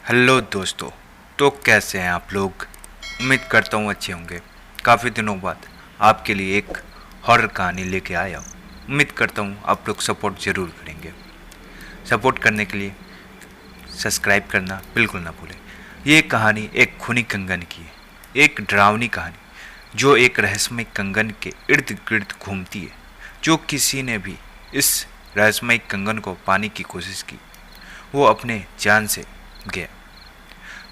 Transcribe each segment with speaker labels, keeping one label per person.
Speaker 1: Hello दोस्तों। तो कैसे हैं आप लोग? उम्मीद करता हूँ अच्छे होंगे। काफ़ी दिनों बाद आपके लिए एक हॉरर कहानी लेके आया हूँ। उम्मीद करता हूँ आप लोग सपोर्ट ज़रूर करेंगे। सपोर्ट करने के लिए सब्सक्राइब करना बिल्कुल ना भूलें। ये कहानी एक खूनी कंगन की है, एक डरावनी कहानी जो एक रहस्यमय कंगन के इर्द गिर्द घूमती है। जो किसी ने भी इस रहस्यमय कंगन को पाने की कोशिश की वो अपने जान से गया।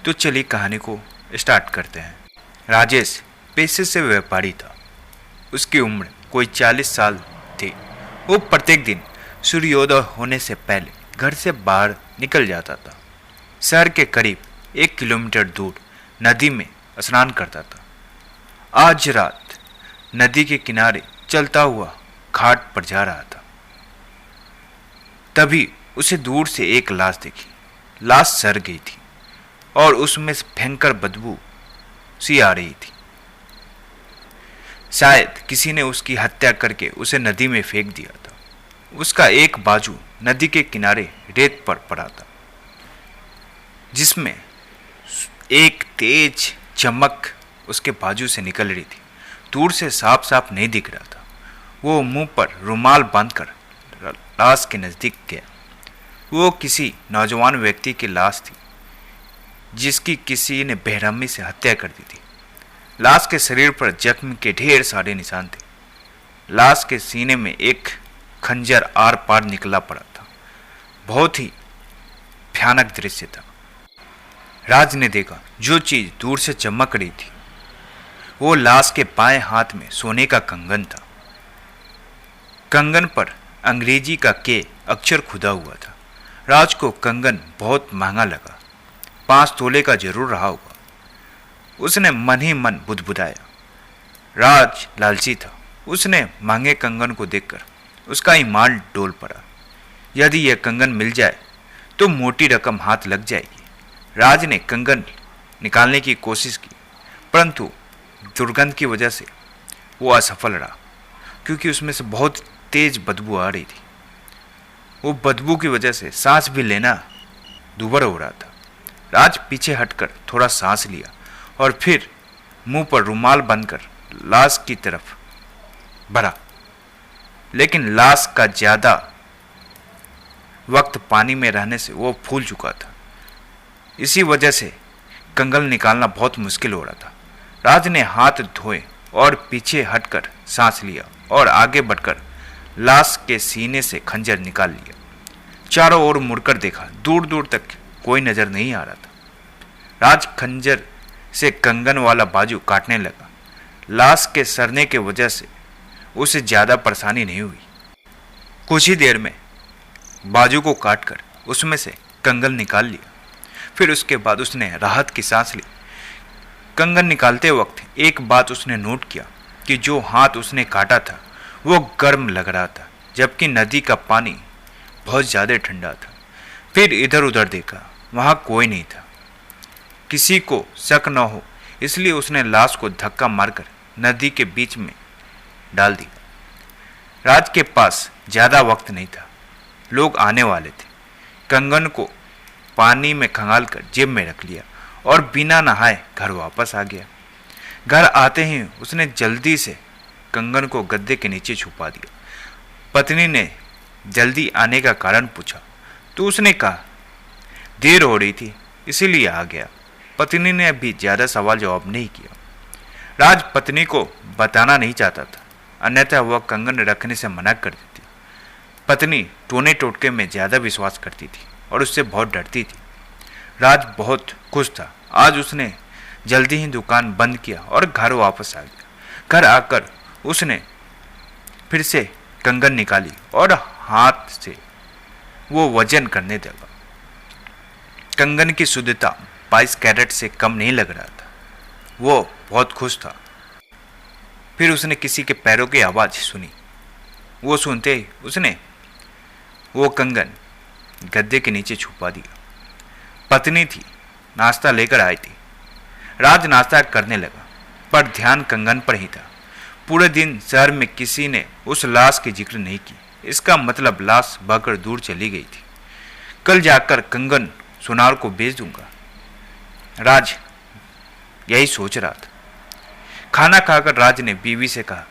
Speaker 1: तो चलिए कहानी को स्टार्ट करते हैं। राजेश पेशे से व्यापारी था। उसकी उम्र कोई 40 साल थी। वो प्रत्येक दिन सूर्योदय होने से पहले घर से बाहर निकल जाता था। शहर के करीब 1 किलोमीटर दूर नदी में स्नान करता था। आज रात नदी के किनारे चलता हुआ घाट पर जा रहा था। तभी उसे दूर से एक लाश दिखी। लाश सड़ गई थी और उसमें से भयंकर बदबू सी आ रही थी। शायद किसी ने उसकी हत्या करके उसे नदी में फेंक दिया था। उसका एक बाजू नदी के किनारे रेत पर पड़ा था, जिसमें एक तेज चमक उसके बाजू से निकल रही थी। दूर से साफ साफ नहीं दिख रहा था। वो मुंह पर रुमाल बांधकर लाश के नजदीक गया। वो किसी नौजवान व्यक्ति की लाश थी जिसकी किसी ने बेरहमी से हत्या कर दी थी। लाश के शरीर पर जख्म के ढेर सारे निशान थे। लाश के सीने में एक खंजर आर पार निकला पड़ा था। बहुत ही भयानक दृश्य था। राज ने देखा जो चीज दूर से चमक रही थी वो लाश के बाएं हाथ में सोने का कंगन था। कंगन पर अंग्रेजी का के अक्षर खुदा हुआ था। राज को कंगन बहुत महंगा लगा। 5 तोले का जरूर रहा होगा। उसने मन ही मन बुदबुदाया। राज लालची था। उसने महंगे कंगन को देखकर उसका ईमान डोल पड़ा। यदि यह कंगन मिल जाए तो मोटी रकम हाथ लग जाएगी। राज ने कंगन निकालने की कोशिश की, परंतु दुर्गंध की वजह से वो असफल रहा, क्योंकि उसमें से बहुत तेज बदबू आ रही थी। वो बदबू की वजह से सांस भी लेना दूभर हो रहा था। राज पीछे हटकर थोड़ा सांस लिया और फिर मुंह पर रुमाल बांधकर लाश की तरफ बढ़ा। लेकिन लाश का ज्यादा वक्त पानी में रहने से वो फूल चुका था। इसी वजह से कंगन निकालना बहुत मुश्किल हो रहा था। राज ने हाथ धोए और पीछे हटकर सांस लिया और आगे बढ़कर लाश के सीने से खंजर निकाल लिया। चारों ओर मुड़कर देखा। दूर दूर तक कोई नजर नहीं आ रहा था। राज खंजर से कंगन वाला बाजू काटने लगा। लाश के सड़ने के वजह से उसे ज्यादा परेशानी नहीं हुई। कुछ ही देर में बाजू को काटकर उसमें से कंगन निकाल लिया। फिर उसके बाद उसने राहत की सांस ली। कंगन निकालते वक्त एक बात उसने नोट किया कि जो हाथ उसने काटा था वो गर्म लग रहा था, जबकि नदी का पानी बहुत ज्यादा ठंडा था। फिर इधर उधर देखा, वहां कोई नहीं था। किसी को शक न हो इसलिए उसने लाश को धक्का मारकर नदी के बीच में डाल दिया। राज के पास ज्यादा वक्त नहीं था। लोग आने वाले थे। कंगन को पानी में खंगालकर जेब में रख लिया और बिना नहाए घर वापस आ गया। घर आते ही उसने जल्दी से कंगन को गद्दे के नीचे छुपा दिया। पत्नी ने जल्दी आने का कारण पूछा तो उसने कहा देर हो रही थी इसीलिए आ गया। पत्नी ने अभी ज्यादा सवाल जवाब नहीं किया। राज पत्नी को बताना नहीं चाहता था, अन्यथा वह कंगन रखने से मना कर देती। पत्नी टोने टोटके में ज्यादा विश्वास करती थी और उससे बहुत डरती थी। राज बहुत खुश था। आज उसने जल्दी ही दुकान बंद किया और घर वापस आ गया। घर आकर उसने फिर से कंगन निकाली और हाथ से वो वजन करने लगा। कंगन की शुद्धता 22 कैरेट से कम नहीं लग रहा था। वो बहुत खुश था। फिर उसने किसी के पैरों की आवाज सुनी। वो सुनते ही उसने वो कंगन गद्दे के नीचे छुपा दिया। पत्नी थी, नाश्ता लेकर आई थी। राज नाश्ता करने लगा, पर ध्यान कंगन पर ही था। पूरे दिन शहर में किसी ने उस लाश की जिक्र नहीं की। इसका मतलब लाश बहकर दूर चली गई थी। कल जाकर कंगन सुनार को बेच दूंगा। राज यही सोच रहा था। खाना खाकर राज ने बीवी से कहा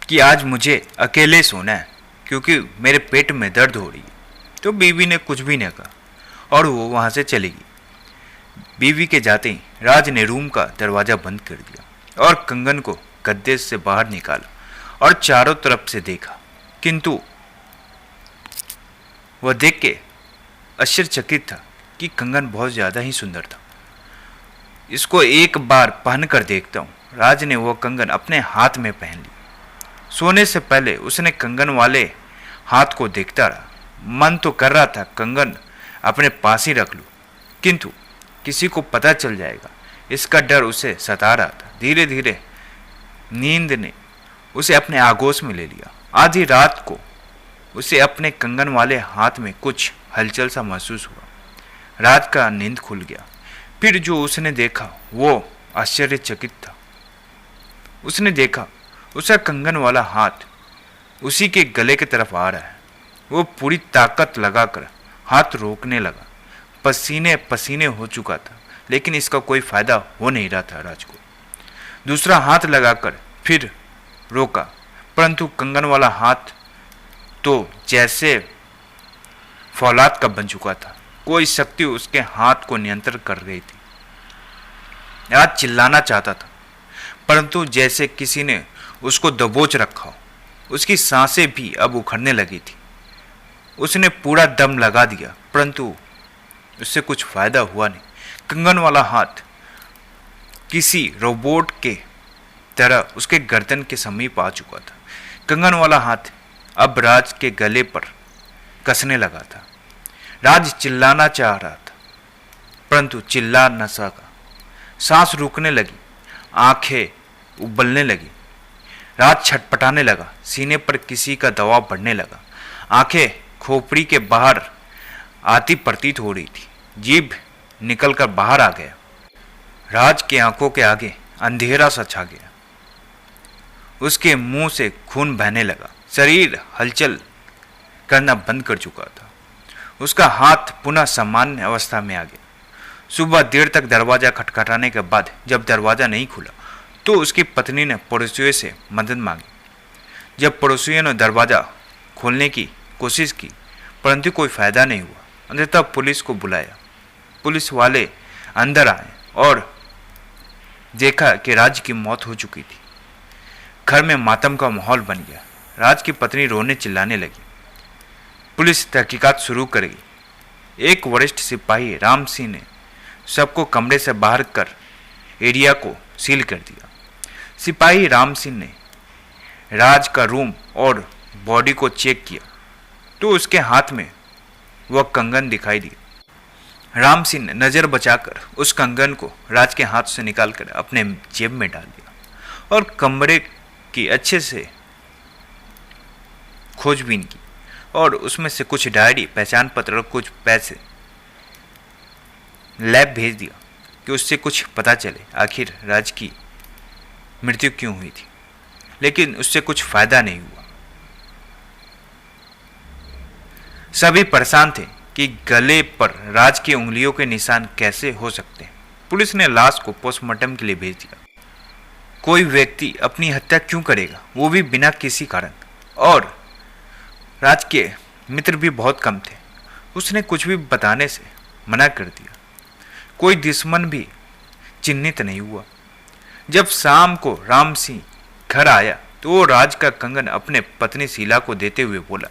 Speaker 1: कि आज मुझे अकेले सोना है क्योंकि मेरे पेट में दर्द हो रही है। तो बीवी ने कुछ भी न कहा और वो वहाँ से चली गई। बीवी के जाते ही राज ने रूम का दरवाज़ा बंद कर दिया और कंगन को गद्दे से बाहर निकाला और चारों तरफ से देखा, किंतु वह देख के आश्चर्यचकित था कि कंगन बहुत ज़्यादा ही सुंदर था। इसको एक बार पहन कर देखता हूँ। राज ने वह कंगन अपने हाथ में पहन ली। सोने से पहले उसने कंगन वाले हाथ को देखता रहा। मन तो कर रहा था कंगन अपने पास ही रख लूं, किंतु किसी को पता चल जाएगा, इसका डर उसे सता रहा था। धीरे धीरे नींद ने उसे अपने आगोश में ले लिया। आधी रात को उसे अपने कंगन वाले हाथ में कुछ हलचल सा महसूस हुआ। रात का नींद खुल गया। फिर जो उसने देखा वो आश्चर्यचकित था। उसने देखा उसका कंगन वाला हाथ उसी के गले की तरफ आ रहा है। वो पूरी ताकत लगाकर हाथ रोकने लगा। पसीने पसीने हो चुका था, लेकिन इसका कोई फायदा हो नहीं रहा था। राज को दूसरा हाथ लगाकर फिर रोका, परंतु कंगन वाला हाथ तो जैसे फौलाद का बन चुका था। कोई शक्ति उसके हाथ को नियंत्रण कर रही थी। आज चिल्लाना चाहता था, परंतु जैसे किसी ने उसको दबोच रखा हो। उसकी सांसें भी अब उखड़ने लगी थी। उसने पूरा दम लगा दिया, परंतु उससे कुछ फायदा हुआ नहीं। कंगन वाला हाथ किसी रोबोट के तरह उसके गर्दन के समीप आ चुका था। कंगन वाला हाथ अब राज के गले पर कसने लगा था। राज चिल्लाना चाह रहा था, परंतु चिल्ला न सका। सांस रुकने लगी, आंखें उबलने लगी। राज छटपटाने लगा। सीने पर किसी का दबाव बढ़ने लगा। आंखें खोपड़ी के बाहर आती प्रतीत हो रही थी। जीभ निकलकर बाहर आ गया। राज की आंखों के आगे अंधेरा सा छा गया। उसके मुंह से खून बहने लगा। शरीर हलचल करना बंद कर चुका था। उसका हाथ पुनः सामान्य अवस्था में आ गया। सुबह देर तक दरवाजा खटखटाने के बाद जब दरवाजा नहीं खुला तो उसकी पत्नी ने पड़ोसियों से मदद मांगी। जब पड़ोसियों ने दरवाजा खोलने की कोशिश की, परंतु कोई फायदा नहीं हुआ। अंततः पुलिस को बुलाया। पुलिस वाले अंदर आए और देखा कि राज की मौत हो चुकी थी। घर में मातम का माहौल बन गया। राज की पत्नी रोने चिल्लाने लगी। पुलिस तहकीकात शुरू करेगी। एक वरिष्ठ सिपाही राम सिंह ने सबको कमरे से बाहर कर एरिया को सील कर दिया। सिपाही राम सिंह ने राज का रूम और बॉडी को चेक किया तो उसके हाथ में वह कंगन दिखाई दी। राम सिंह ने नज़र बचाकर उस कंगन को राज के हाथ से निकालकर अपने जेब में डाल दिया और कमरे की अच्छे से खोजबीन की और उसमें से कुछ डायरी, पहचान पत्र और कुछ पैसे लैब भेज दिया कि उससे कुछ पता चले आखिर राज की मृत्यु क्यों हुई थी। लेकिन उससे कुछ फायदा नहीं हुआ। सभी परेशान थे कि गले पर राज की उंगलियों के निशान कैसे हो सकते हैं। पुलिस ने लाश को पोस्टमार्टम के लिए भेज दिया। कोई व्यक्ति अपनी हत्या क्यों करेगा, वो भी बिना किसी कारण। और राज के मित्र भी बहुत कम थे। उसने कुछ भी बताने से मना कर दिया। कोई दुश्मन भी चिन्हित नहीं हुआ। जब शाम को राम सिंह घर आया तो वो राज का कंगन अपने पत्नी शीला को देते हुए बोला,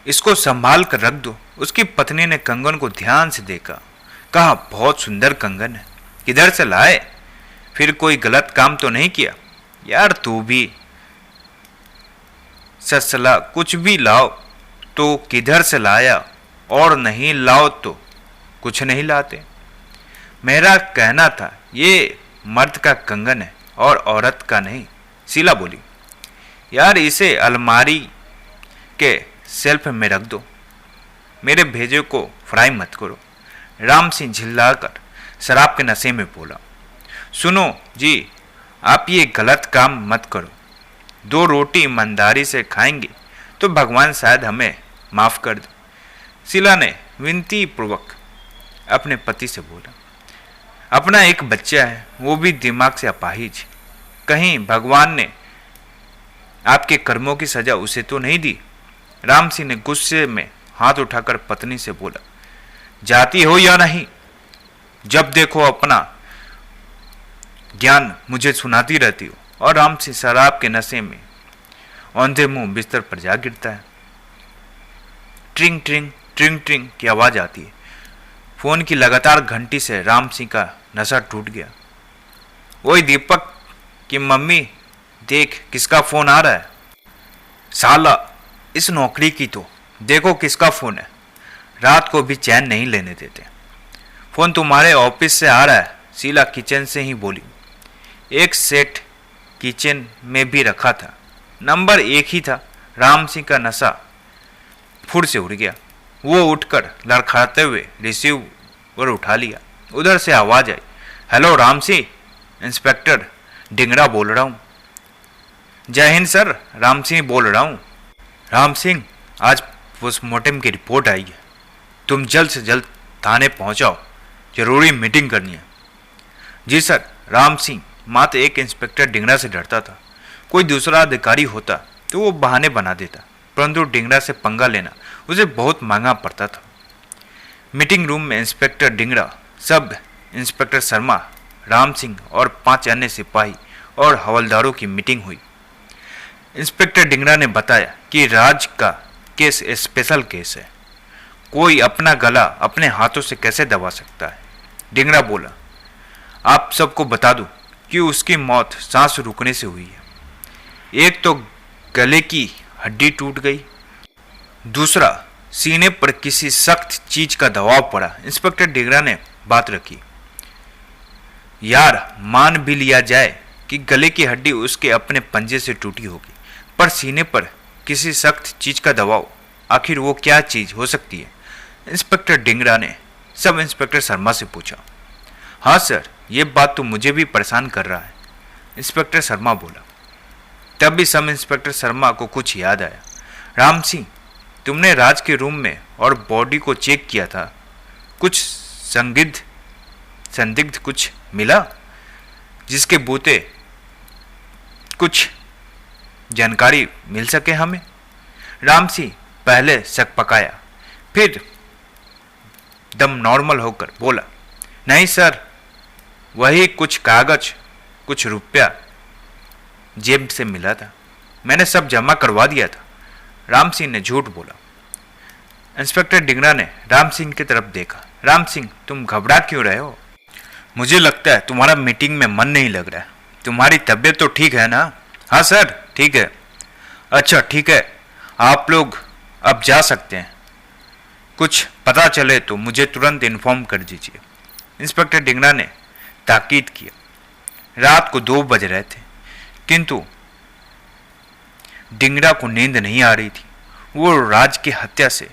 Speaker 1: इसको संभाल कर रख दो। उसकी पत्नी ने कंगन को ध्यान से देखा, कहा, बहुत सुंदर कंगन है, किधर से लाए? फिर कोई गलत काम तो नहीं किया? यार तू भी ससला, कुछ भी लाओ तो किधर से लाया और नहीं लाओ तो कुछ नहीं लाते। मेरा कहना था ये मर्द का कंगन है और औरत का नहीं। शीला बोली, यार इसे अलमारी के सेल्फ में रख दो, मेरे भेजे को फ्राई मत करो। राम सिंह झिल्लाकर शराब के नशे में बोला, सुनो जी, आप ये गलत काम मत करो। 2 रोटी ईमानदारी से खाएंगे तो भगवान शायद हमें माफ़ कर दे। शीला ने विनती पूर्वक अपने पति से बोला। अपना एक बच्चा है, वो भी दिमाग से अपाहिज। कहीं भगवान ने आपके कर्मों की सजा उसे तो नहीं दी? राम सिंह ने गुस्से में हाथ उठाकर पत्नी से बोला, जाती हो या नहीं? जब देखो अपना ज्ञान मुझे सुनाती रहती हो। और राम सिंह शराब के नशे में औंधे मुंह बिस्तर पर जा गिरता है। ट्रिंग ट्रिंग ट्रिंग ट्रिंग की आवाज आती है। फोन की लगातार घंटी से राम सिंह का नशा टूट गया। ओए दीपक की मम्मी, देख किसका फोन आ रहा है। साला इस नौकरी की तो देखो किसका फोन है, रात को भी चैन नहीं लेने देते। फोन तुम्हारे ऑफिस से आ रहा है, शीला किचन से ही बोली। एक सेट किचन में भी रखा था, नंबर एक ही था। राम सिंह का नशा फुर से उड़ गया। वो उठकर लड़खड़ाते हुए रिसीवर उठा लिया। उधर से आवाज आई, हेलो राम सिंह, इंस्पेक्टर डिंगरा बोल रहा हूँ। जय हिंद सर, राम सिंह बोल रहा हूँ। राम सिंह, आज पोस्टमार्टम की रिपोर्ट आई है, तुम जल्द से जल्द थाने पहुंचाओ, जरूरी मीटिंग करनी है। जी सर। राम सिंह मात्र एक इंस्पेक्टर डिंगरा से डरता था। कोई दूसरा अधिकारी होता तो वो बहाने बना देता, परंतु डिंगरा से पंगा लेना उसे बहुत महंगा पड़ता था। मीटिंग रूम में इंस्पेक्टर डिंगरा, सब इंस्पेक्टर शर्मा, राम सिंह और 5 अन्य सिपाही और हवलदारों की मीटिंग हुई। इंस्पेक्टर डिंगरा ने बताया कि राज का केस स्पेशल केस है, कोई अपना गला अपने हाथों से कैसे दबा सकता है। डिंगरा बोला, आप सबको बता दूं कि उसकी मौत सांस रुकने से हुई है। एक तो गले की हड्डी टूट गई, दूसरा सीने पर किसी सख्त चीज का दबाव पड़ा। इंस्पेक्टर डिंगरा ने बात रखी, यार मान भी लिया जाए कि गले की हड्डी उसके अपने पंजे से टूटी होगी, पर सीने पर किसी सख्त चीज का दबाव, आखिर वो क्या चीज हो सकती है? इंस्पेक्टर डिंगरा ने सब इंस्पेक्टर शर्मा से पूछा। हाँ सर, ये बात तो मुझे भी परेशान कर रहा है, इंस्पेक्टर शर्मा बोला। तभी सब इंस्पेक्टर शर्मा को कुछ याद आया। राम सिंह, तुमने राज के रूम में और बॉडी को चेक किया था, कुछ संदिग्ध कुछ मिला जिसके बूते कुछ जानकारी मिल सके हमें? राम सिंह पहले शक पकाया, फिर दम नॉर्मल होकर बोला, नहीं सर, वही कुछ कागज, कुछ रुपया जेब से मिला था, मैंने सब जमा करवा दिया था। राम सिंह ने झूठ बोला। इंस्पेक्टर डिंगरा ने राम सिंह की तरफ देखा। राम सिंह, तुम घबरा क्यों रहे हो? मुझे लगता है तुम्हारा मीटिंग में मन नहीं लग रहा है। तुम्हारी तबीयत तो ठीक है ना? हाँ सर, ठीक है। अच्छा ठीक है, आप लोग अब जा सकते हैं। कुछ पता चले तो मुझे तुरंत इन्फॉर्म कर दीजिए, इंस्पेक्टर डिंगरा ने ताकीद किया। रात को 2 बज रहे थे, किंतु डिंगरा को नींद नहीं आ रही थी। वो राज की हत्या से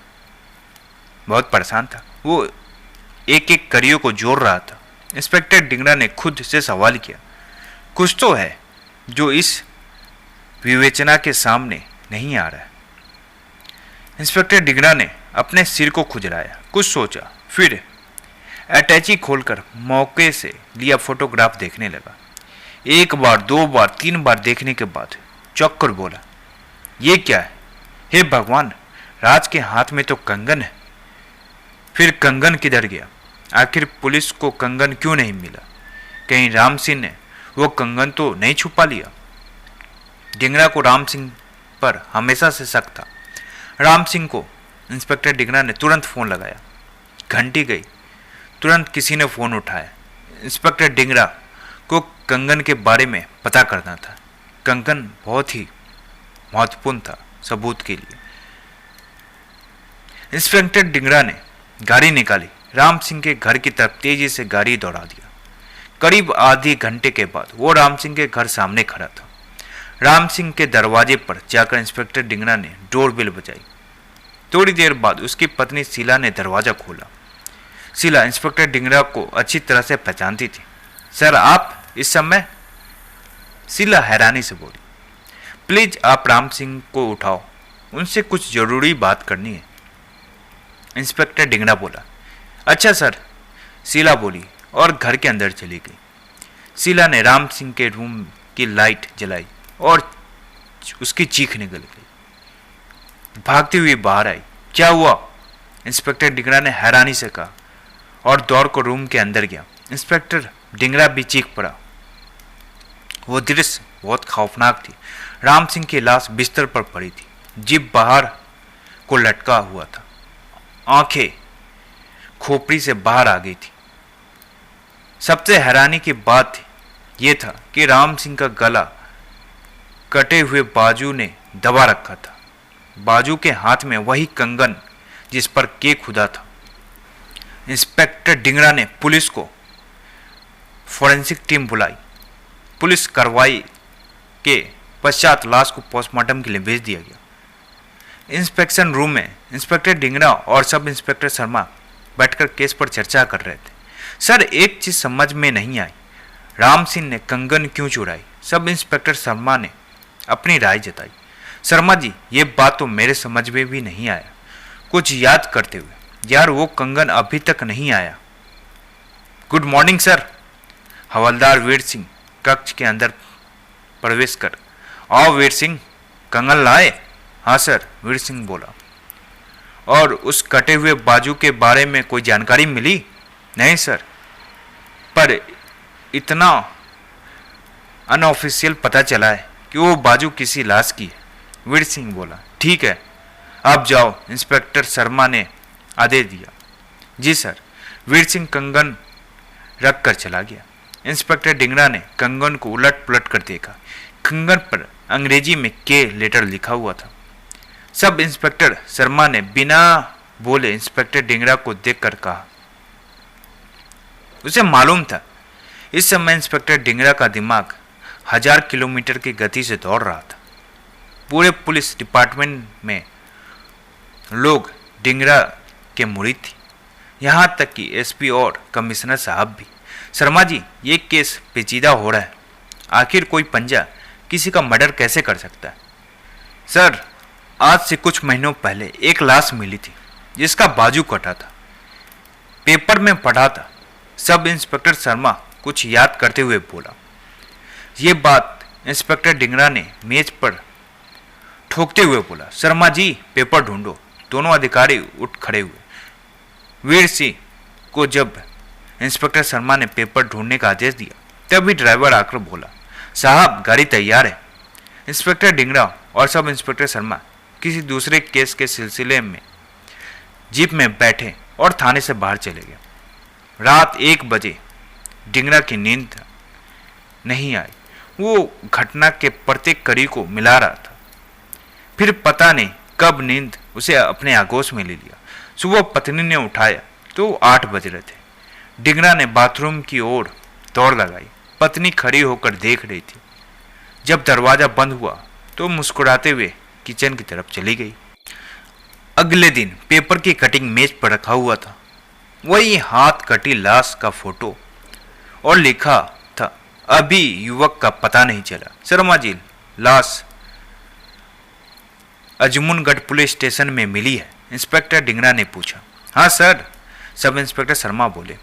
Speaker 1: बहुत परेशान था। वो एक एक कड़ियों को जोड़ रहा था। इंस्पेक्टर डिंगरा ने खुद से सवाल किया, कुछ तो है जो इस विवेचना के सामने नहीं आ रहा है। इंस्पेक्टर डिंगरा ने अपने सिर को खुजलाया, कुछ सोचा, फिर अटैची खोलकर मौके से लिया फोटोग्राफ देखने लगा। 1 बार 2 बार 3 बार देखने के बाद चौंक कर बोला, ये क्या है? हे भगवान, राज के हाथ में तो कंगन है। फिर कंगन किधर गया? आखिर पुलिस को कंगन क्यों नहीं मिला? कहीं राम सिंह ने वो कंगन तो नहीं छुपा लिया? डिंगरा को राम सिंह पर हमेशा से शक था। राम सिंह को इंस्पेक्टर डिंगरा ने तुरंत फोन लगाया। घंटी गई, तुरंत किसी ने फोन उठाया। इंस्पेक्टर डिंगरा को कंगन के बारे में पता करना था। कंगन बहुत ही महत्वपूर्ण था सबूत के लिए। इंस्पेक्टर डिंगरा ने गाड़ी निकाली, राम सिंह के घर की तरफ तेजी से गाड़ी दौड़ा दिया। करीब आधे घंटे के बाद वो राम सिंह के घर सामने खड़ा था। राम सिंह के दरवाजे पर जाकर इंस्पेक्टर डिंगरा ने डोर बेल बजाई। थोड़ी देर बाद उसकी पत्नी शीला ने दरवाजा खोला। शीला इंस्पेक्टर डिंगरा को अच्छी तरह से पहचानती थी। सर, आप इस समय? शीला हैरानी से बोली। प्लीज आप राम सिंह को उठाओ, उनसे कुछ जरूरी बात करनी है, इंस्पेक्टर डिंगरा बोला। अच्छा सर, शीला बोली और घर के अंदर चली गई। शीला ने राम सिंह के रूम की लाइट जलाई और उसकी चीख निकल गई। भागती हुई बाहर आई। क्या हुआ? इंस्पेक्टर डिंगरा ने हैरानी से कहा और दौड़ को रूम के अंदर गया। इंस्पेक्टर डिंगरा भी चीख पड़ा। वो दृश्य बहुत खौफनाक थी। राम सिंह की लाश बिस्तर पर पड़ी थी, जीभ बाहर को लटका हुआ था, आंखें खोपड़ी से बाहर आ गई थी। सबसे हैरानी की बात यह था कि राम सिंह का गला कटे हुए बाजू ने दबा रखा था। बाजू के हाथ में वही कंगन जिस पर केक खुदा था। इंस्पेक्टर डिंगरा ने पुलिस को फोरेंसिक टीम बुलाई। पुलिस कार्रवाई के पश्चात लाश को पोस्टमार्टम के लिए भेज दिया गया। इंस्पेक्शन रूम में इंस्पेक्टर डिंगरा और सब इंस्पेक्टर शर्मा बैठकर केस पर चर्चा कर रहे थे। सर, एक चीज समझ में नहीं आई, राम सिंह ने कंगन क्यों चुराई? सब इंस्पेक्टर शर्मा ने अपनी राय जताई। शर्मा जी, ये बात तो मेरे समझ में भी नहीं आया। कुछ याद करते हुए, यार वो कंगन अभी तक नहीं आया। Good morning sir. हवलदार वीर सिंह कक्ष के अंदर प्रवेश कर, आओ वीर सिंह, कंगन लाए? हाँ सर, वीर सिंह बोला। और उस कटे हुए बाजू के बारे में कोई जानकारी मिली? नहीं सर, पर इतना अनऑफिशियल पता चला है कि वो बाजू किसी लाश की है। वीर सिंह बोला। ठीक है, आप जाओ, इंस्पेक्टर शर्मा ने आदेश दिया। जी सर। वीर सिंह कंगन रख कर चला गया। इंस्पेक्टर डिंगरा ने कंगन को उलट पुलट कर देखा। कंगन पर अंग्रेजी में के लेटर लिखा हुआ था। सब इंस्पेक्टर शर्मा ने बिना बोले इंस्पेक्टर डिंगरा को देखकर कहा। उसे मालूम था इस समय इंस्पेक्टर डिंगरा का दिमाग 1000 किलोमीटर की गति से दौड़ रहा था। पूरे पुलिस डिपार्टमेंट में लोग डिंगरा के मुरीद थे, यहाँ तक कि एसपी और कमिश्नर साहब भी। शर्मा जी, ये केस पेचीदा हो रहा है। आखिर कोई पंजा किसी का मर्डर कैसे कर सकता है? सर, आज से कुछ महीनों पहले एक लाश मिली थी जिसका बाजू कटा था। पेपर में पढ़ा था। सब इंस्पेक्टर शर्मा कुछ याद करते हुए बोला। ये बात इंस्पेक्टर डिंगरा ने मेज पर ठोकते हुए बोला। शर्मा जी, पेपर ढूंढो। दोनों अधिकारी उठ खड़े हुए। वीर सिंह को जब इंस्पेक्टर शर्मा ने पेपर ढूंढने का आदेश दिया, तभी ड्राइवर आकर बोला, साहब गाड़ी तैयार है। इंस्पेक्टर डिंगरा और सब इंस्पेक्टर शर्मा किसी दूसरे केस के सिलसिले में जीप में बैठे और थाने से बाहर चले गए। रात 1 बजे डिंगरा की नींद नहीं आई। वो घटना के प्रत्येक कड़ी को मिला रहा था। फिर पता नहीं कब नींद उसे अपने आगोश में ले लिया। सुबह पत्नी ने उठाया तो 8 बज रहे थे। डिंगरा ने बाथरूम की ओर दौड़ लगाई। पत्नी खड़ी होकर देख रही थी। जब दरवाजा बंद हुआ तो मुस्कुराते हुए किचन की तरफ चली गई। अगले दिन पेपर की कटिंग मेज पर रखा हुआ था। वही हाथ कटी लाश का फोटो और लिखा था, अभी युवक का पता नहीं चला। शर्मा जी, लाश अजमुनगढ़ पुलिस स्टेशन में मिली है? इंस्पेक्टर डिंगरा ने पूछा। हाँ सर, सब इंस्पेक्टर शर्मा बोले।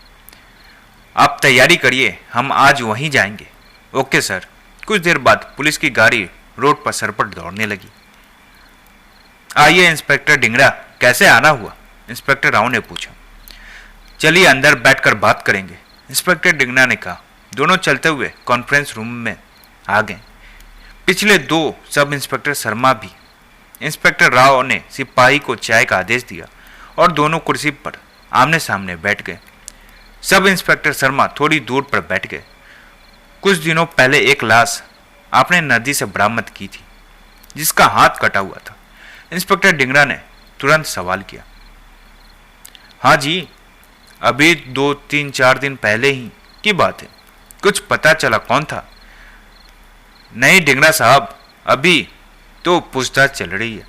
Speaker 1: आप तैयारी करिए, हम आज वहीं जाएंगे। Okay sir. कुछ देर बाद पुलिस की गाड़ी रोड पर सरपट दौड़ने लगी। आइए इंस्पेक्टर डिंगरा, कैसे आना हुआ? इंस्पेक्टर राव ने पूछा। चलिए अंदर बैठकर बात करेंगे, इंस्पेक्टर डिंगरा ने कहा। दोनों चलते हुए कॉन्फ्रेंस रूम में आ गए। पिछले 2 सब इंस्पेक्टर शर्मा भी। इंस्पेक्टर राव ने सिपाही को चाय का आदेश दिया और दोनों कुर्सी पर आमने सामने बैठ गए। सब इंस्पेक्टर शर्मा थोड़ी दूर पर बैठ गए। कुछ दिनों पहले एक लाश आपने नदी से बरामद की थी जिसका हाथ कटा हुआ था। इंस्पेक्टर डिंगरा ने तुरंत सवाल किया। हाँ जी, अभी 2-3-4 दिन पहले ही की बात है। कुछ पता चला कौन था? नहीं डिंगरा साहब, अभी तो पूछताछ चल रही है।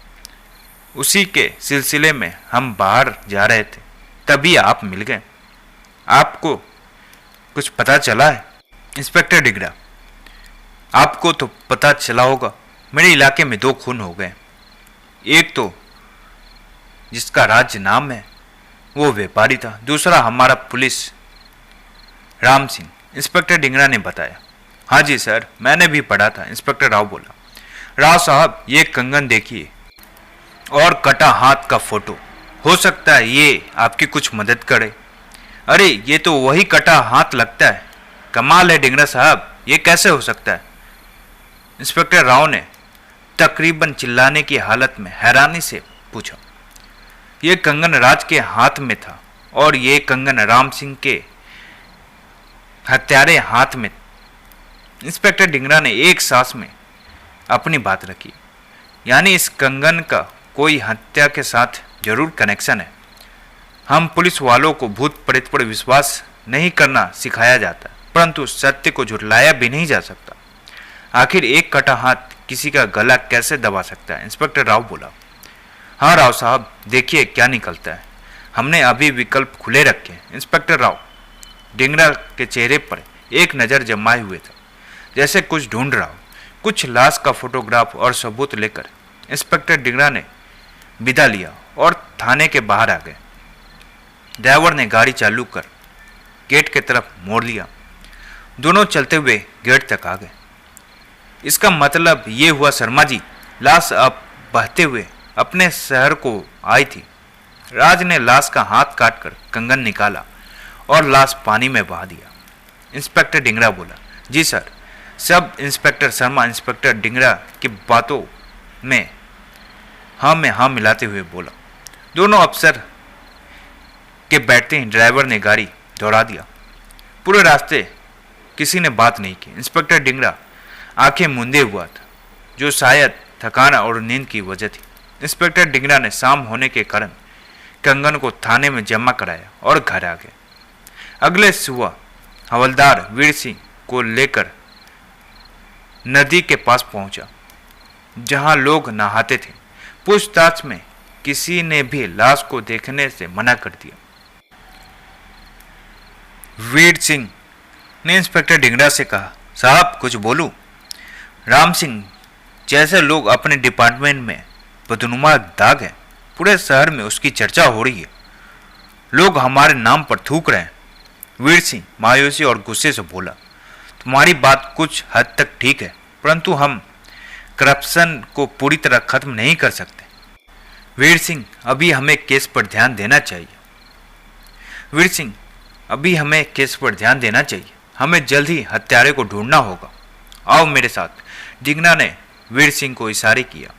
Speaker 1: उसी के सिलसिले में हम बाहर जा रहे थे, तभी आप मिल गए। आपको कुछ पता चला है? इंस्पेक्टर डिंगरा, आपको तो पता चला होगा, मेरे इलाके में 2 खून हो गए। एक तो जिसका राज्य नाम है वो व्यापारी था, दूसरा हमारा पुलिस राम सिंह, इंस्पेक्टर डिंगरा ने बताया। हाँ जी सर, मैंने भी पढ़ा था, इंस्पेक्टर राव बोला। राव साहब, ये कंगन देखिए और कटा हाथ का फोटो। हो सकता है ये आपकी कुछ मदद करे। अरे ये तो वही कटा हाथ लगता है। कमाल है डिंगरा साहब, ये कैसे हो सकता है? इंस्पेक्टर राव ने तकरीबन चिल्लाने की हालत में हैरानी से पूछा। ये कंगन राज के हाथ में था और ये कंगन राम सिंह के हत्यारे हाथ में। इंस्पेक्टर डिंगरा ने एक सांस में अपनी बात रखी। यानी इस कंगन का कोई हत्या के साथ जरूर कनेक्शन है। हम पुलिस वालों को भूत प्रेत पर विश्वास नहीं करना सिखाया जाता, परंतु सत्य को झुठलाया भी नहीं जा सकता। आखिर एक कटा हाथ किसी का गला कैसे दबा सकता है? इंस्पेक्टर राव बोला। हाँ राव साहब, देखिए क्या निकलता है। हमने अभी विकल्प खुले रखे। इंस्पेक्टर राव डिंगरा के चेहरे पर एक नज़र जमाए हुए था, जैसे कुछ ढूंढ रहा हो। कुछ लाश का फोटोग्राफ और सबूत लेकर इंस्पेक्टर डिंगरा ने विदा लिया और थाने के बाहर आ गए। ड्राइवर ने गाड़ी चालू कर गेट की तरफ मोड़ लिया। दोनों चलते हुए गेट तक आ गए। इसका मतलब ये हुआ शर्मा जी, लाश अब बहते हुए अपने शहर को आई थी। राज ने लाश का हाथ काटकर कंगन निकाला और लाश पानी में बहा दिया। इंस्पेक्टर डिंगरा बोला। जी sir. Sub inspector Sharma inspector Dhingra की बातों में हाँ मिलाते हुए बोला। दोनों अफसर के बैठते ही ड्राइवर ने गाड़ी दौड़ा दिया। पूरे रास्ते किसी ने बात नहीं की। इंस्पेक्टर डिंगरा आंखें मूंदे हुआ था, जो शायद थकान और नींद की वजह थी। इंस्पेक्टर डिंगरा ने शाम होने के कारण कंगन को थाने में जमा कराया और घर आ गए। अगले सुबह हवलदार वीर सिंह को लेकर नदी के पास पहुंचा, जहां लोग नहाते थे। पूछताछ में किसी ने भी लाश को देखने से मना कर दिया। वीर सिंह ने इंस्पेक्टर डिंगरा से कहा, साहब कुछ बोलूं? राम सिंह जैसे लोग अपने डिपार्टमेंट में बदनुमा दाग है। पूरे शहर में उसकी चर्चा हो रही है। लोग हमारे नाम पर थूक रहे हैं। वीर सिंह मायूसी और गुस्से से बोला, तुम्हारी बात कुछ हद तक ठीक है, परंतु हम करप्शन को पूरी तरह खत्म नहीं कर सकते। वीर सिंह, अभी हमें केस पर ध्यान देना चाहिए। वीर सिंह, अभी हमें केस पर ध्यान देना चाहिए। हमें जल्द ही हत्यारे को ढूंढना होगा। आओ मेरे साथ। डिंगरा ने वीर सिंह को इशारे किया।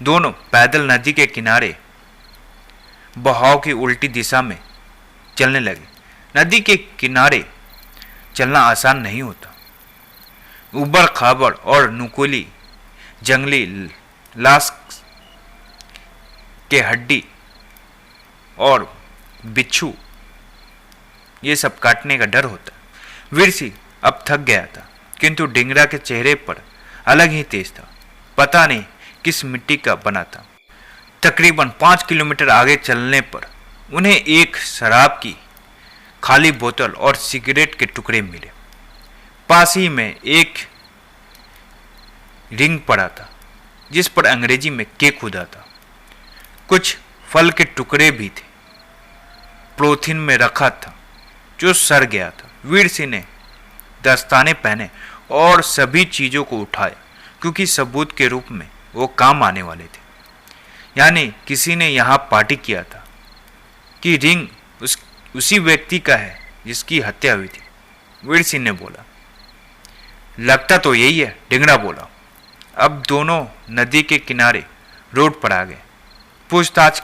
Speaker 1: दोनों पैदल नदी के किनारे बहाव की उल्टी दिशा में चलने लगे। नदी के किनारे चलना आसान नहीं होता। उबड़ खाबड़ और नुकीली जंगली लाश के हड्डी और बिच्छू, ये सब काटने का डर होता है। वीर सिंह अब थक गया था, किंतु डिंगरा के चेहरे पर अलग ही तेज था। पता नहीं किस मिट्टी का बना था। तकरीबन 5 किलोमीटर आगे चलने पर उन्हें एक शराब की खाली बोतल और सिगरेट के टुकड़े मिले। पास ही में एक रिंग पड़ा था, जिस पर अंग्रेजी में के खुदा था। कुछ फल के टुकड़े भी थे। पॉलीथिन में रखा था, जो सड़ गया था। वीर सिंह ने दस्ताने पहने और सभी चीजों को उठाया, क्योंकि सबूत के रूप में वो काम आने वाले थे। यानी किसी ने यहाँ पार्टी किया था कि रिंग उसी व्यक्ति का है जिसकी हत्या हुई थी। वीर सिंह ने बोला। लगता तो यही है, डिंगरा बोला। अब दोनों नदी के किनारे रोड पर आ गए। पूछताछ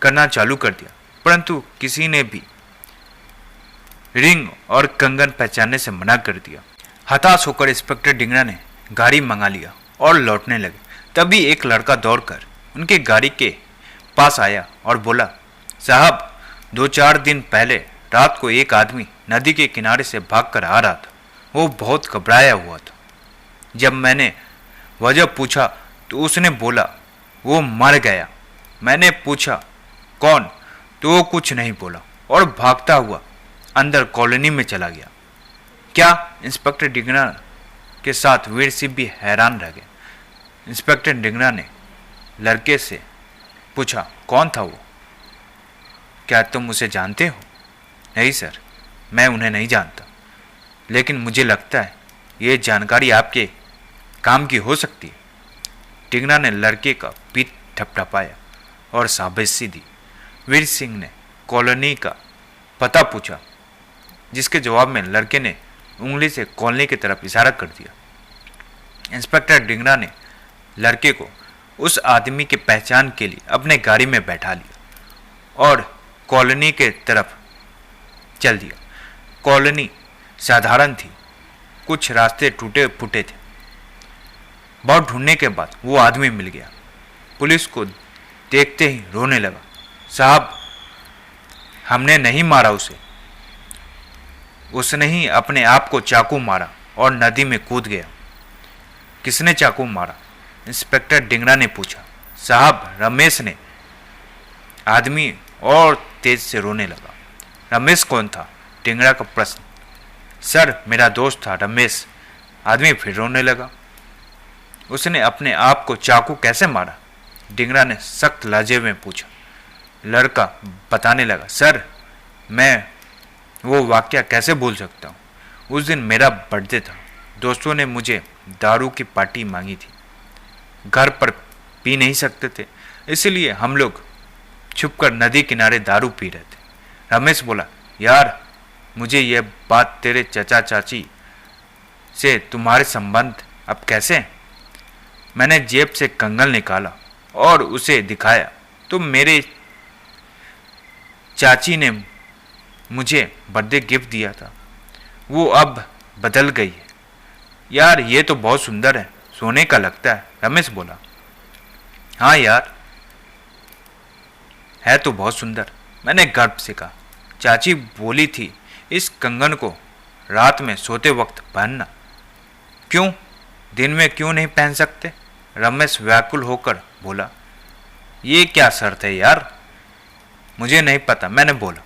Speaker 1: करना चालू कर दिया, परंतु किसी ने भी रिंग और कंगन पहचानने से मना कर दिया। हताश होकर इंस्पेक्टर डिंगरा ने गाड़ी मंगा लिया और लौटने लगे। तभी एक लड़का दौड़कर उनके गाड़ी के पास आया और बोला, साहब 2-4 दिन पहले रात को एक आदमी नदी के किनारे से भागकर आ रहा था। वो बहुत घबराया हुआ था। जब मैंने वजह पूछा तो उसने बोला वो मर गया। मैंने पूछा कौन, तो वो कुछ नहीं बोला और भागता हुआ अंदर कॉलोनी में चला गया। क्या? इंस्पेक्टर डिंगरा के साथ वीर सिंह भी हैरान रह गए। इंस्पेक्टर डिंगरा ने लड़के से पूछा, कौन था वो? क्या तुम उसे जानते हो? नहीं सर। मैं उन्हें नहीं जानता, लेकिन मुझे लगता है ये जानकारी आपके काम की हो सकती है। टिंगरा ने लड़के का पीठ ठपठपाया और शाबाशी दी। वीर सिंह ने कॉलोनी का पता पूछा, जिसके जवाब में लड़के ने उंगली से कॉलोनी की तरफ इशारा कर दिया। इंस्पेक्टर टिंगरा ने लड़के को उस आदमी की पहचान के लिए अपने गाड़ी में बैठा लिया और कॉलोनी के तरफ चल दिया। कॉलोनी साधारण थी, कुछ रास्ते टूटे फूटे थे। बहुत ढूंढने के बाद वो आदमी मिल गया। पुलिस को देखते ही रोने लगा। साहब, हमने नहीं मारा उसे, उसने ही अपने आप को चाकू मारा और नदी में कूद गया। किसने चाकू मारा? इंस्पेक्टर टिंगरा ने पूछा। साहब, रमेश ने। आदमी और तेज से रोने लगा। रमेश कौन था? टिंगरा का प्रश्न। सर, मेरा दोस्त था रमेश। आदमी फिर रोने लगा। उसने अपने आप को चाकू कैसे मारा? टिंगरा ने सख्त लहजे में पूछा। लड़का बताने लगा। सर, मैं वो वाकया कैसे भूल सकता हूँ। उस दिन मेरा बर्थडे था। दोस्तों ने मुझे दारू की पार्टी मांगी थी। घर पर पी नहीं सकते थे, इसलिए हम लोग छुपकर नदी किनारे दारू पी रहे थे। रमेश बोला, यार, मुझे यह बात तेरे चचा चाची से तुम्हारे संबंध अब कैसे हैं? मैंने जेब से कंगन निकाला और उसे दिखाया तो मेरे चाची ने मुझे बर्थडे गिफ्ट दिया था। वो अब बदल गई है। यार, ये तो बहुत सुंदर है, सोने का लगता है। रमेश बोला। हाँ यार, है तो बहुत सुंदर, मैंने गर्व से कहा। चाची बोली थी इस कंगन को रात में सोते वक्त पहनना। क्यों, दिन में क्यों नहीं पहन सकते? रमेश व्याकुल होकर बोला। ये क्या शर्त है यार? मुझे नहीं पता, मैंने बोला।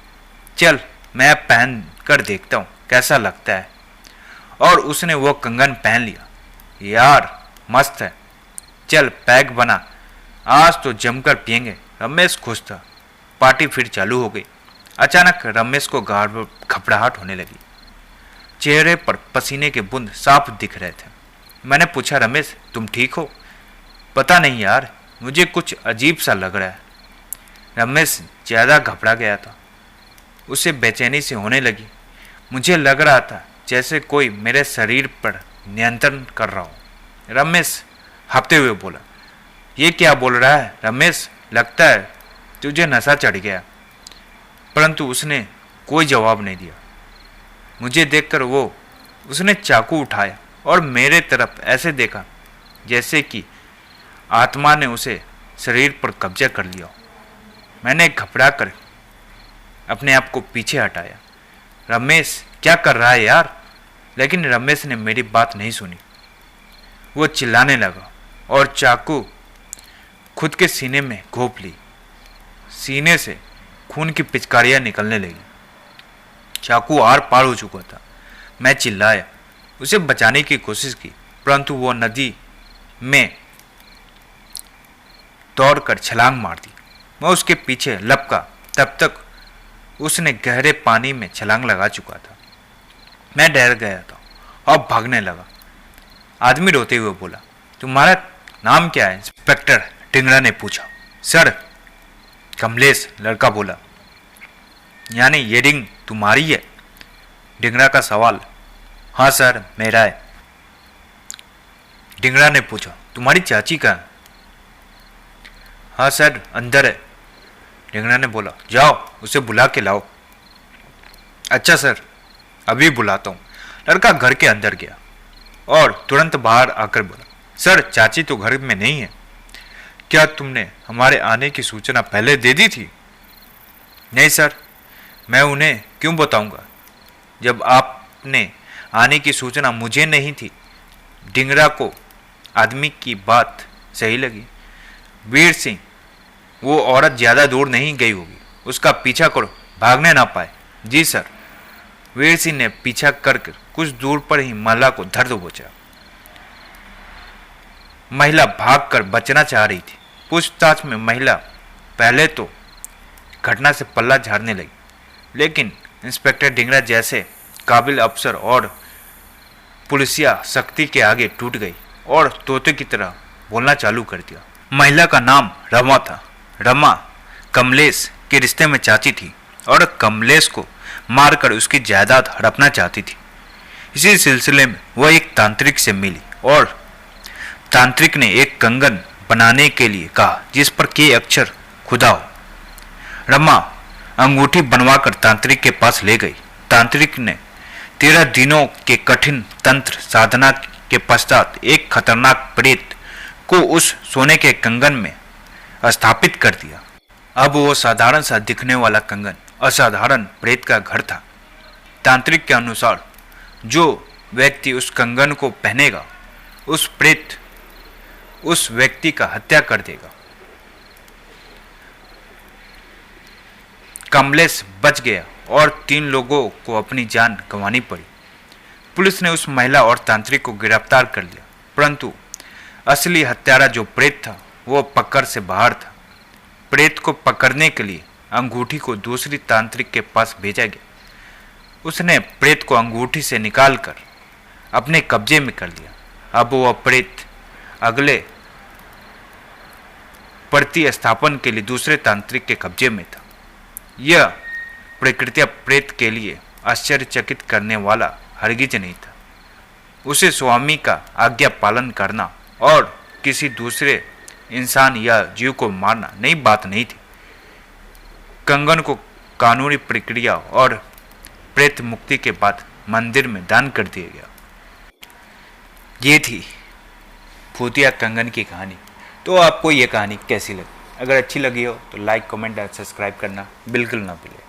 Speaker 1: चल, मैं पहन कर देखता हूँ कैसा लगता है। और उसने वो कंगन पहन लिया। यार, मस्त है। चल, पैक बना, आज तो जमकर पिएंगे। रमेश खुश था। पार्टी फिर चालू हो गई। अचानक रमेश को घबराहट होने लगी। चेहरे पर पसीने के बूंद साफ दिख रहे थे। मैंने पूछा, रमेश, तुम ठीक हो? पता नहीं यार, मुझे कुछ अजीब सा लग रहा है। रमेश ज़्यादा घबरा गया था। उसे बेचैनी से होने लगी। मुझे लग रहा था जैसे कोई मेरे शरीर पर नियंत्रण कर रहा हो। रमेश हाँफते हुए बोला। ये क्या बोल रहा है रमेश? लगता है तुझे नशा चढ़ गया। परंतु उसने कोई जवाब नहीं दिया। मुझे देखकर उसने चाकू उठाया और मेरे तरफ ऐसे देखा जैसे कि आत्मा ने उसे शरीर पर कब्जा कर लिया। मैंने घबरा कर अपने आप को पीछे हटाया। रमेश, क्या कर रहा है यार? लेकिन रमेश ने मेरी बात नहीं सुनी। वो चिल्लाने लगा और चाकू खुद के सीने में घोंप ली। सीने से खून की पिचकारियां निकलने लगी। चाकू आर पार हो चुका था। मैं चिल्लाया, उसे बचाने की कोशिश की, परंतु वो नदी में दौड़कर छलांग मार दी। मैं उसके पीछे लपका, तब तक उसने गहरे पानी में छलांग लगा चुका था। मैं डर गया था और भागने लगा। आदमी रोते हुए बोला, तुम्हारा नाम क्या है? इंस्पेक्टर टिंगरा ने पूछा। सर, कमलेश, लड़का बोला। यानी ये रिंग तुम्हारी है? टिंगरा का सवाल। हाँ सर, मेरा है। टिंगरा ने पूछा, तुम्हारी चाची कहाँ है? हाँ सर, अंदर है। टिंगरा ने बोला, जाओ उसे बुला के लाओ। अच्छा सर, अभी बुलाता हूँ। लड़का घर के अंदर गया और तुरंत बाहर आकर बोला, सर, चाची तो घर में नहीं है। क्या तुमने हमारे आने की सूचना पहले दे दी थी? नहीं सर, मैं उन्हें क्यों बताऊंगा जब आपने आने की सूचना मुझे नहीं थी। टिंगरा को आदमी की बात सही लगी। वीर सिंह, वो औरत ज़्यादा दूर नहीं गई होगी, उसका पीछा करो, भागने ना पाए। जी सर। वीर सिंह ने पीछा करके कुछ दूर पर ही महिला को धर दबोचा। महिला भागकर बचना चाह रही थी। पूछताछ में महिला पहले तो घटना से पल्ला झाड़ने लगी, लेकिन इंस्पेक्टर ढिंगरा जैसे काबिल अफसर और पुलिसिया शक्ति के आगे टूट गई और तोते की तरह बोलना चालू कर दिया। महिला का नाम रमा था। रमा कमलेश के रिश्ते में चाची थी और कमलेश को मारकर उसकी जायदाद हड़पना चाहती थी। इसी सिलसिले में वह एक तांत्रिक से मिली और तांत्रिक ने एक कंगन बनाने के लिए कहा जिस पर के अक्षर खुदा हो। रमा अंगूठी बनवाकर तांत्रिक के पास ले गई। तांत्रिक ने 13 दिनों के कठिन तंत्र साधना के पश्चात एक खतरनाक प्रेत को उस सोने के कंगन में स्थापित कर दिया। अब वो साधारण सा दिखने वाला कंगन असाधारण प्रेत का घर था। तांत्रिक के अनुसार जो व्यक्ति उस कंगन को पहनेगा उस प्रेत उस व्यक्ति का हत्या कर देगा। कमलेश बच गया और 3 लोगों को अपनी जान गंवानी पड़ी। पुलिस ने उस महिला और तांत्रिक को गिरफ्तार कर लिया, परंतु असली हत्यारा जो प्रेत था वो पकड़ से बाहर था। प्रेत को पकड़ने के लिए अंगूठी को दूसरी तांत्रिक के पास भेजा गया। उसने प्रेत को अंगूठी से निकालकर अपने कब्जे में कर लिया। अब वह प्रेत अगले प्रतिस्थापन के लिए दूसरे तांत्रिक के कब्जे में था। यह प्रकृति प्रेत के लिए आश्चर्यचकित करने वाला हरगिज नहीं था। उसे स्वामी का आज्ञा पालन करना और किसी दूसरे इंसान या जीव को मारना नई बात नहीं थी। कंगन को कानूनी प्रक्रिया और प्रेत मुक्ति के बाद मंदिर में दान कर दिया गया। ये थी भूतिया कंगन की कहानी। तो आपको ये कहानी कैसी लगी? अगर अच्छी लगी हो तो लाइक, कमेंट और सब्सक्राइब करना बिल्कुल ना भूलिए।